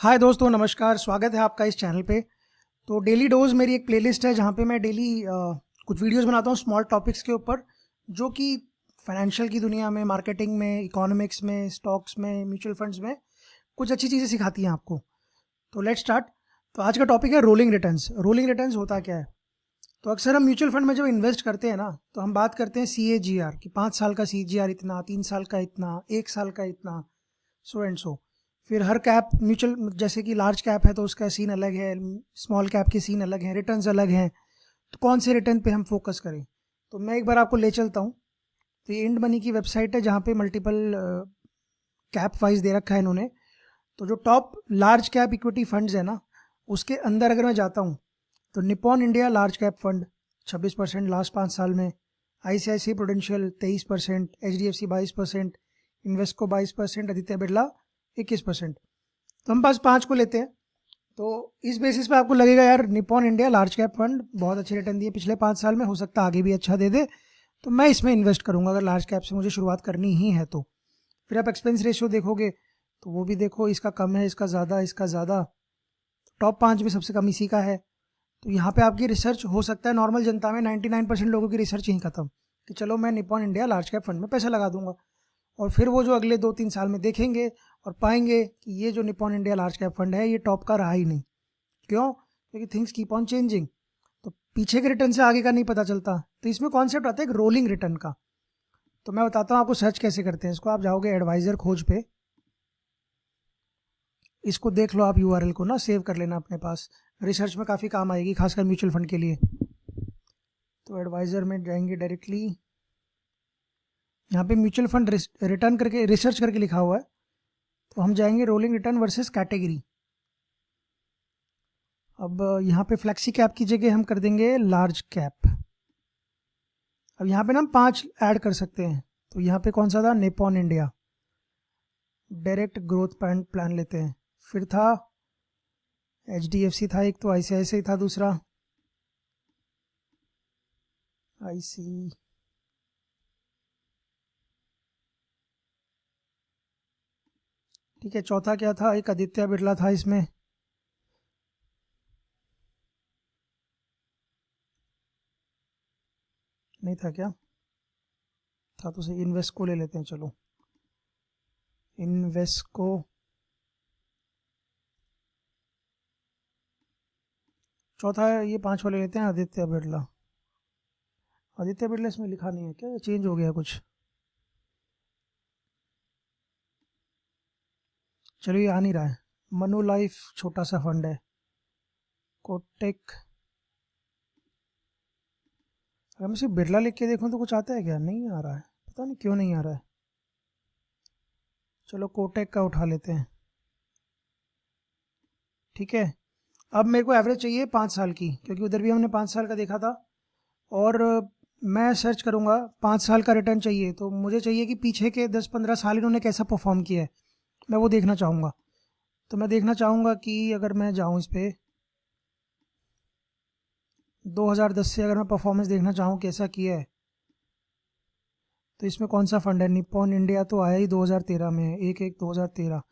हाय दोस्तों, नमस्कार। स्वागत है आपका इस चैनल पे। तो डेली डोज मेरी एक प्लेलिस्ट है जहाँ पे मैं डेली कुछ वीडियोस बनाता हूँ स्मॉल टॉपिक्स के ऊपर, जो कि फाइनेंशियल की दुनिया में, मार्केटिंग में, इकोनॉमिक्स में, स्टॉक्स में, म्यूचुअल फंड्स में कुछ अच्छी चीज़ें सिखाती हैं आपको। तो लेट्स स्टार्ट। तो आज का टॉपिक है रोलिंग रिटर्न्स। रोलिंग रिटर्न्स होता क्या है? तो अक्सर हम म्यूचुअल फंड में जब इन्वेस्ट करते हैं ना, तो हम बात करते हैं CAGR कि 5 साल का CAGR इतना, 3 साल का इतना, 1 साल का इतना, सो एंड सो। फिर हर कैप म्यूचुअल, जैसे कि लार्ज कैप है तो उसका सीन अलग है, स्मॉल कैप के सीन अलग हैं, रिटर्न्स अलग हैं। तो कौन से रिटर्न पे हम फोकस करें? तो मैं एक बार आपको ले चलता हूँ। तो ये इंड मनी की वेबसाइट है जहाँ पे मल्टीपल कैप वाइज दे रखा है इन्होंने। तो जो top large cap equity funds है ना, उसके अंदर अगर मैं जाता हूँ तो Nippon India large cap fund 26% last 5 साल में, ICICI prudential 23%, HDFC 22%, Invesco 22%, Aditya Birla 21%। तो हम पास 5 को लेते हैं। तो इस बेसिस पे आपको लगेगा यार Nippon India large cap fund बहुत अच्छे रिटर्न दिए पिछले 5 साल में, हो सकता है आगे भी अच्छा दे दे, तो मैं इसमें इन्वेस्ट करूंगा अगर लार्ज कैप से मुझे शुरुआत करनी ही है तो। फिर आप एक्सपेंस रेशियो देखोगे तो वो भी देखो, इसका कम है, इसका ज़्यादा, इसका ज़्यादा। टॉप 5 में सबसे कम इसी का है। तो यहाँ पे आपकी रिसर्च हो सकता है, नॉर्मल जनता में 99% लोगों की रिसर्च यहीं खत्म कि चलो मैं Nippon India large cap fund में पैसा लगा दूंगा। और फिर वो जो अगले 2-3 साल में देखेंगे और पाएंगे कि ये जो Nippon India large cap fund है ये टॉप का रहा ही नहीं। क्यों? क्योंकि थिंग्स कीप ऑन चेंजिंग। तो पीछे के रिटर्न से आगे का नहीं पता चलता। तो इसमें कॉन्सेप्ट आता है एक रोलिंग रिटर्न का। तो मैं बताता हूँ आपको सर्च कैसे करते हैं इसको। आप जाओगे एडवाइजर खोज पे, इसको देख लो आप, URL को ना सेव कर लेना अपने पास, रिसर्च में काफ़ी काम आएगी, खासकर म्यूचुअल फंड के लिए। तो एडवाइजर में जाएंगे डायरेक्टली, यहाँ पे म्यूचुअल फंड रिटर्न करके रिसर्च करके लिखा हुआ है। तो हम जाएंगे रोलिंग रिटर्न वर्सेस कैटेगरी। अब यहाँ पे फ्लेक्सी कैप की जगह हम कर देंगे लार्ज कैप। अब यहाँ पे ना हम 5 ऐड कर सकते हैं। तो यहाँ पे कौन सा था? Nippon India direct growth plan लेते हैं। फिर था HDFC था एक, तो ICICI था दूसरा, IC, ठीक है। चौथा क्या था? एक आदित्य बिरला था इसमें। नहीं था क्या? था तो सही। इन्वेस्को ले लेते हैं, चलो इन्वेस्को। चौथा है ये, 5 वाले लेते हैं आदित्य बिरला। आदित्य बिरला इसमें लिखा नहीं है क्या? चेंज हो गया कुछ? चलो ये आ नहीं रहा है। मनु लाइफ छोटा सा फंड है। कोटेक, अगर मैं सिर्फ बिरला लिख के देखूं तो कुछ आता है क्या? नहीं आ रहा है, पता नहीं क्यों नहीं आ रहा है। चलो कोटेक का उठा लेते हैं, ठीक है। अब मेरे को एवरेज चाहिए 5 साल की, क्योंकि उधर भी हमने 5 साल का देखा था। और मैं सर्च करूँगा 5 साल का रिटर्न चाहिए, तो मुझे चाहिए कि पीछे के 10-15 साल इन्होंने कैसा परफॉर्म किया है, मैं वो देखना चाहूँगा। तो मैं देखना चाहूँगा कि अगर मैं जाऊँ इस पर 2010 से, अगर मैं परफॉर्मेंस देखना चाहूँ कैसा किया है, तो इसमें कौन सा फंड है? निपॉन इंडिया तो आया ही 2013 में, 1/1/2013।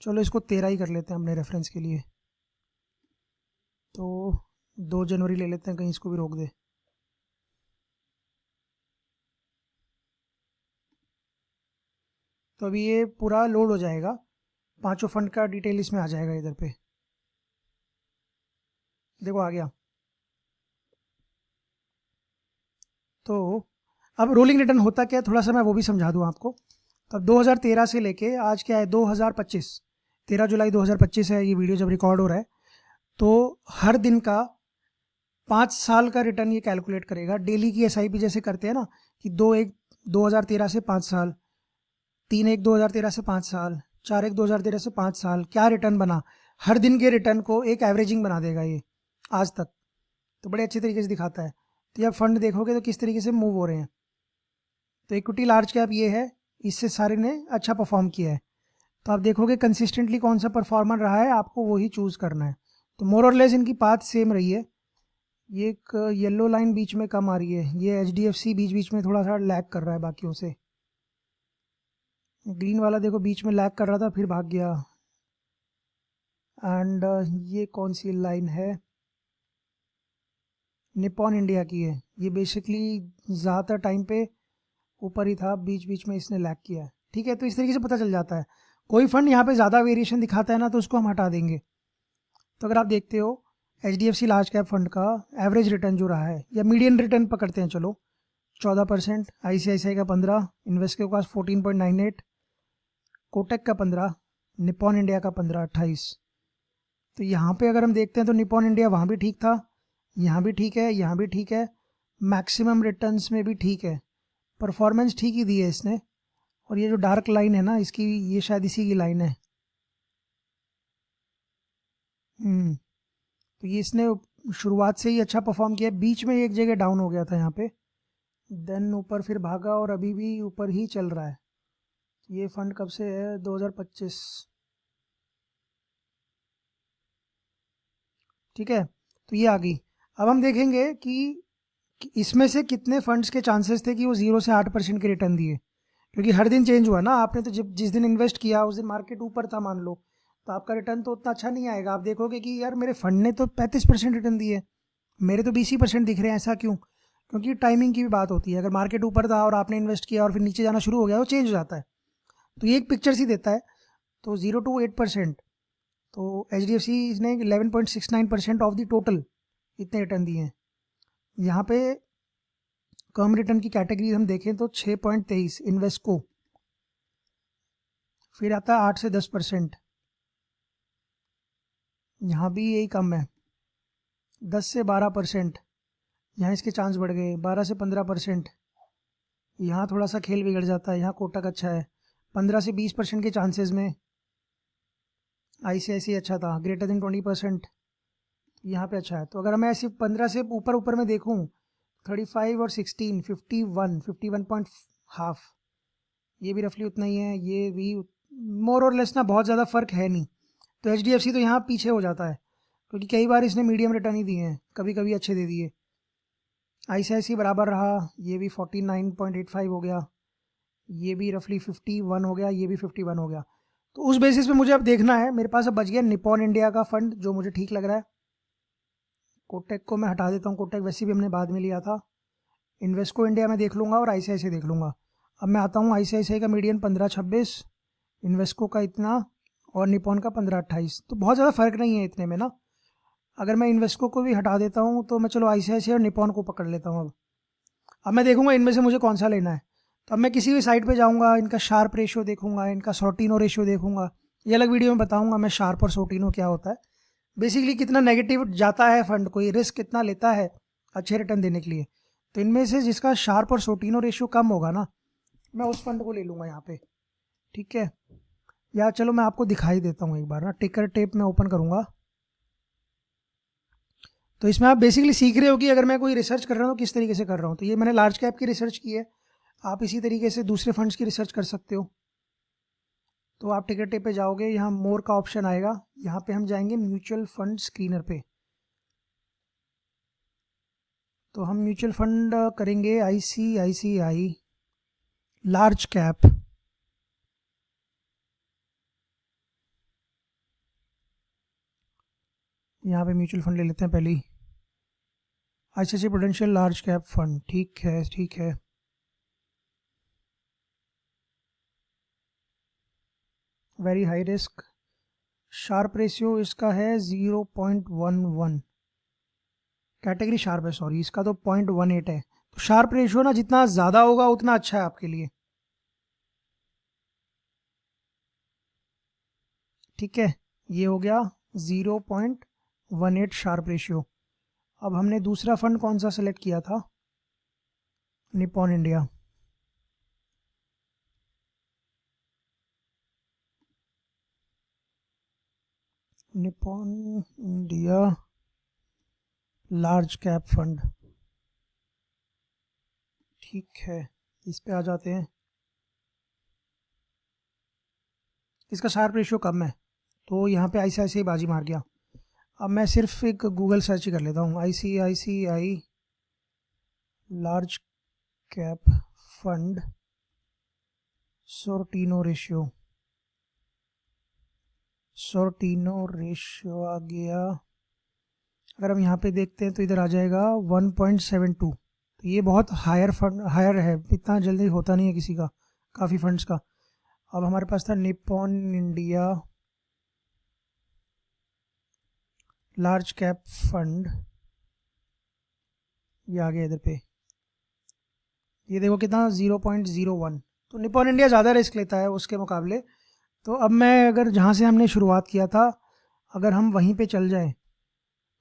चलो इसको 13 ही कर लेते हैं अपने रेफरेंस के लिए। तो 2 जनवरी ले लेते हैं, कहीं इसको भी रोक दे। तो अभी ये पूरा लोड हो जाएगा, पांचों फंड का डिटेल इसमें आ जाएगा इधर पे। देखो आ गया। तो अब रोलिंग रिटर्न होता क्या है, थोड़ा सा मैं वो भी समझा दूँ आपको। तो अब 2013 से लेके आज क्या है, 2025, 13 जुलाई 2025 है ये वीडियो जब रिकॉर्ड हो रहा है। तो हर दिन का 5 साल का रिटर्न ये कैलकुलेट करेगा। डेली की SIP जैसे करते हैं ना, कि 2/1/2013 से 5 साल, 3/1/2013 से 5 साल, 4/1/2013 से 5 साल, क्या रिटर्न बना, हर दिन के रिटर्न को एक एवरेजिंग बना देगा ये आज तक। तो बड़े अच्छे तरीके से दिखाता है। तो ये आप फंड देखोगे तो किस तरीके से मूव हो रहे हैं। तो इक्विटी लार्ज कैप ये है, इससे सारे ने अच्छा परफॉर्म किया है। तो आप देखोगे कंसिस्टेंटली कौन सा परफॉर्मर रहा है, आपको वही चूज़ करना है। तो मोर और लेस इनकी पाथ सेम रही है। ये एक येलो लाइन बीच में कम आ रही है, ये HDFC बीच बीच में थोड़ा सा लैग कर रहा है बाकियों से। ग्रीन वाला देखो बीच में लैग कर रहा था, फिर भाग गया। एंड ये कौन सी लाइन है, निपॉन इंडिया की है। ये बेसिकली ज़्यादातर टाइम पे ऊपर ही था, बीच बीच में इसने लैग किया है। ठीक है, तो इस तरीके से पता चल जाता है। कोई फंड यहाँ पे ज़्यादा वेरिएशन दिखाता है ना, तो उसको हम हटा देंगे। तो अगर आप देखते हो HDFC लार्ज कैप फंड का एवरेज रिटर्न जो रहा है, या मीडियन रिटर्न पकड़ते हैं चलो, 14%, ICICI का 15, इन्वेस्को का 14.98, कोटक का 15, निपॉन इंडिया का 15, 28। तो यहाँ पे अगर हम देखते हैं तो निपॉन इंडिया वहाँ भी ठीक था, यहाँ भी ठीक है, यहाँ भी ठीक है, मैक्सिमम रिटर्न्स में भी ठीक है, परफॉर्मेंस ठीक ही दी है इसने। और ये जो डार्क लाइन है ना इसकी, ये शायद इसी की लाइन है। तो ये इसने शुरुआत से ही अच्छा परफॉर्म किया, बीच में एक जगह डाउन हो गया था यहाँ पे, देन ऊपर फिर भागा और अभी भी ऊपर ही चल रहा है। ये फंड कब से है, 2025। ठीक है, तो ये आ गई। अब हम देखेंगे कि इसमें से कितने फंड्स के चांसेस थे कि वो 0 से 8% के रिटर्न दिए, क्योंकि हर दिन चेंज हुआ ना। आपने तो जब जिस दिन इन्वेस्ट किया उस दिन मार्केट ऊपर था मान लो, तो आपका रिटर्न तो उतना अच्छा नहीं आएगा। आप देखोगे कि यार मेरे फंड ने तो 35% रिटर्न दिए, मेरे तो 20% दिख रहे हैं, ऐसा क्यों? क्योंकि टाइमिंग की भी बात होती है। अगर मार्केट ऊपर था और आपने इन्वेस्ट किया और फिर नीचे जाना शुरू हो गया, वो चेंज हो जाता है। तो ये एक पिक्चर सी देता है। तो 0 to 8%, तो HDFC ने 11.69% ऑफ द टोटल इतने रिटर्न दिए हैं। यहाँ पे कम रिटर्न की कैटेगरी हम देखें तो 6.23 इन्वेस्को, फिर आता है 8 से 10%, यहाँ भी यही कम है। 10 से 12%, यहाँ इसके चांस बढ़ गए। 12 से 15%, यहाँ थोड़ा सा खेल बिगड़ जाता है, यहाँ कोटक अच्छा है। 15 से 20% के चांसेस में ICICI अच्छा था, >20%, यहाँ पे अच्छा है। तो अगर मैं ऐसे 15 से ऊपर ऊपर में देखूँ, 35 और 16, 51, 51.5, ये भी रफली उतना ही है, ये भी मोर और लेस ना, बहुत ज़्यादा फ़र्क है नहीं। तो HDFC तो यहाँ पीछे हो जाता है, क्योंकि कई बार इसने मीडियम रिटर्न ही दिए हैं, कभी कभी अच्छे दे दिए। ICICI बराबर रहा, ये भी 49.85 हो गया, ये भी रफली 51 हो गया, ये भी 51 हो गया। तो उस बेसिस पे मुझे अब देखना है। मेरे पास अब बच गया निपॉन इंडिया का फंड, जो मुझे ठीक लग रहा है। कोटेक को मैं हटा देता हूँ, कोटेक वैसे भी हमने बाद में लिया था। इन्वेस्को इंडिया में देख लूँगा और ICICI देख लूँगा। अब मैं आता हूँ, ICICI का मीडियन 15-26, इन्वेस्को का इतना, और निपॉन का 15-28। तो बहुत ज़्यादा फ़र्क नहीं है इतने में ना। अगर मैं इन्वेस्को को भी हटा देता हूँ तो मैं चलो ICICI और निपॉन को पकड़ लेता हूँ। अब मैं देखूँगा इनमें से मुझे कौन सा लेना है। तो अब मैं किसी भी साइट पे जाऊँगा, इनका शार्प रेशियो देखूँगा, इनका सोर्टिनो रेशियो देखूँगा। ये अलग वीडियो में बताऊँगा मैं शार्प और सोर्टिनो क्या होता है। बेसिकली कितना नेगेटिव जाता है फंड, कोई रिस्क कितना लेता है अच्छे रिटर्न देने के लिए। तो इनमें से जिसका शार्प और सोर्टिनो रेशियो कम होगा ना, मैं उस फंड को ले लूँगा यहाँ पे। ठीक है, या चलो मैं आपको दिखाई देता हूँ एक बार ना, टिकर टेप में ओपन करूँगा। तो इसमें आप बेसिकली सीख रहे हो कि अगर मैं कोई रिसर्च कर रहा हूँ किस तरीके से कर रहा हूँ। तो ये मैंने लार्ज कैप की रिसर्च की है, आप इसी तरीके से दूसरे फंड्स की रिसर्च कर सकते हो। तो आप टिकर टेप पे जाओगे, यहाँ मोर का ऑप्शन आएगा, यहाँ पे हम जाएंगे म्यूचुअल फंड स्क्रीनर पे। तो हम म्यूचुअल फंड करेंगे ICICI लार्ज कैप। यहाँ पे म्यूचुअल फंड ले लेते हैं पहले ही, ICICI prudential large cap fund. ठीक है, ठीक है। Very high risk, Sharpe ratio इसका है 0.11, कैटेगरी शार्प है, सॉरी, इसका तो 0.18 है। तो शार्प रेशियो ना जितना ज़्यादा होगा उतना अच्छा है आपके लिए। ठीक है, ये हो गया 0.18 शार्प रेशियो। अब हमने दूसरा फंड कौन सा सेलेक्ट किया था, Nippon India. Nippon India large cap fund. ठीक है, इस पे आ जाते हैं। इसका शार्प रेशियो कम है, तो यहाँ पे ICICI बाजी मार गया। अब मैं सिर्फ एक गूगल सर्च ही कर लेता हूँ, ICICI large cap fund Sortino ratio. Sortino ratio आ गया, अगर हम यहाँ पे देखते हैं तो इधर आ जाएगा 1.72। तो ये बहुत हायर है, इतना जल्दी होता नहीं है किसी का, काफ़ी फंड्स का। अब हमारे पास था Nippon India large cap fund, ये आ गया इधर पे, ये देखो कितना 0.01। तो निप्पॉन इंडिया ज़्यादा रिस्क लेता है उसके मुकाबले। तो अब मैं अगर जहाँ से हमने शुरुआत किया था अगर हम वहीं पे चल जाएं,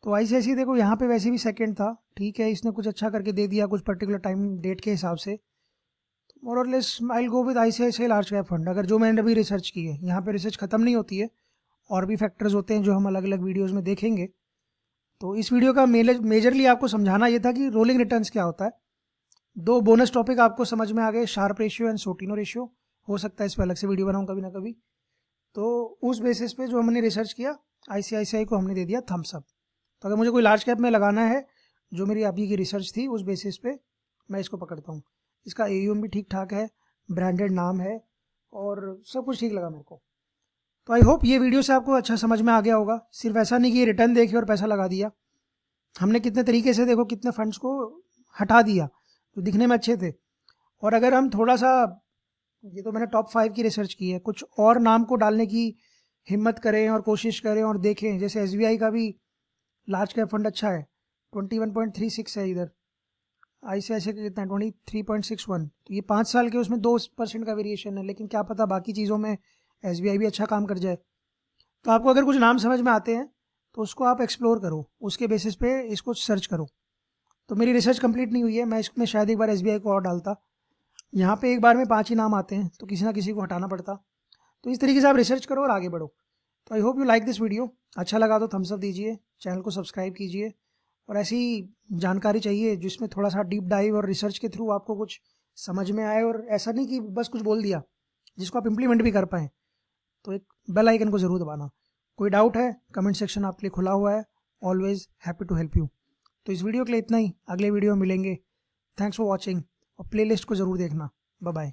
तो ICICI देखो यहाँ पे वैसे भी सेकंड था, ठीक है, इसने कुछ अच्छा करके दे दिया कुछ पर्टिकुलर टाइम डेट के हिसाब से। तो मोर और less I go with ICICI large cap fund, अगर जो मैंने अभी रिसर्च की है। यहाँ पे रिसर्च ख़त्म नहीं होती है, और भी फैक्टर्स होते हैं जो हम अलग अलग वीडियोज़ में देखेंगे। तो इस वीडियो का मेजरली आपको समझाना ये था कि रोलिंग रिटर्न्स क्या होता है। दो बोनस टॉपिक आपको समझ में आ गए, शार्प रेशियो एंड सोर्टिनो रेशियो। हो सकता है इस पर अलग से वीडियो बनाऊँ कभी ना कभी। तो उस बेसिस पे जो हमने रिसर्च किया, ICICI को हमने दे दिया थम्स अप। तो अगर मुझे कोई लार्ज कैप में लगाना है, जो मेरी अभी की रिसर्च थी उस बेसिस पे मैं इसको पकड़ता हूँ। इसका AUM भी ठीक ठाक है, ब्रांडेड नाम है, और सब कुछ ठीक लगा मेरे को। तो आई होप ये वीडियो से आपको अच्छा समझ में आ गया होगा। सिर्फ ऐसा नहीं कि रिटर्न देखे और पैसा लगा दिया, हमने कितने तरीके से देखो कितने फंड्स को हटा दिया जो दिखने में अच्छे थे। और अगर हम थोड़ा सा, ये तो मैंने टॉप 5 की रिसर्च की है, कुछ और नाम को डालने की हिम्मत करें और कोशिश करें और देखें, जैसे SBI का भी लार्ज कैप फंड अच्छा है, 21.36 है इधर। ICICI का कितना है 23.61। तो ये 5 साल के उसमें 2% का वेरिएशन है, लेकिन क्या पता बाकी चीज़ों में SBI भी अच्छा काम कर जाए। तो आपको अगर कुछ नाम समझ में आते हैं तो उसको आप एक्सप्लोर करो, उसके बेसिस पे इसको सर्च करो। तो मेरी रिसर्च कंप्लीट नहीं हुई है, मैं इसमें शायद एक बार SBI को और डालता। यहाँ पे एक बार में 5 ही नाम आते हैं, तो किसी ना किसी को हटाना पड़ता। तो इस तरीके से आप रिसर्च करो और आगे बढ़ो। तो I hope you like this video. अच्छा लगा तो थम्स अप दीजिए, चैनल को सब्सक्राइब कीजिए, और ऐसी जानकारी चाहिए जिसमें थोड़ा सा डीप डाइव और रिसर्च के थ्रू आपको कुछ समझ में आए, और ऐसा नहीं कि बस कुछ बोल दिया, जिसको आप इम्प्लीमेंट भी कर पाएँ। तो एक बेल आइकन को ज़रूर दबाना। कोई डाउट है कमेंट सेक्शन आपके लिए खुला हुआ है, always happy to help you. तो इस वीडियो के लिए इतना ही, अगले वीडियो में मिलेंगे। थैंक्स फॉर वॉचिंग, और प्लेलिस्ट को ज़रूर देखना। Bye bye.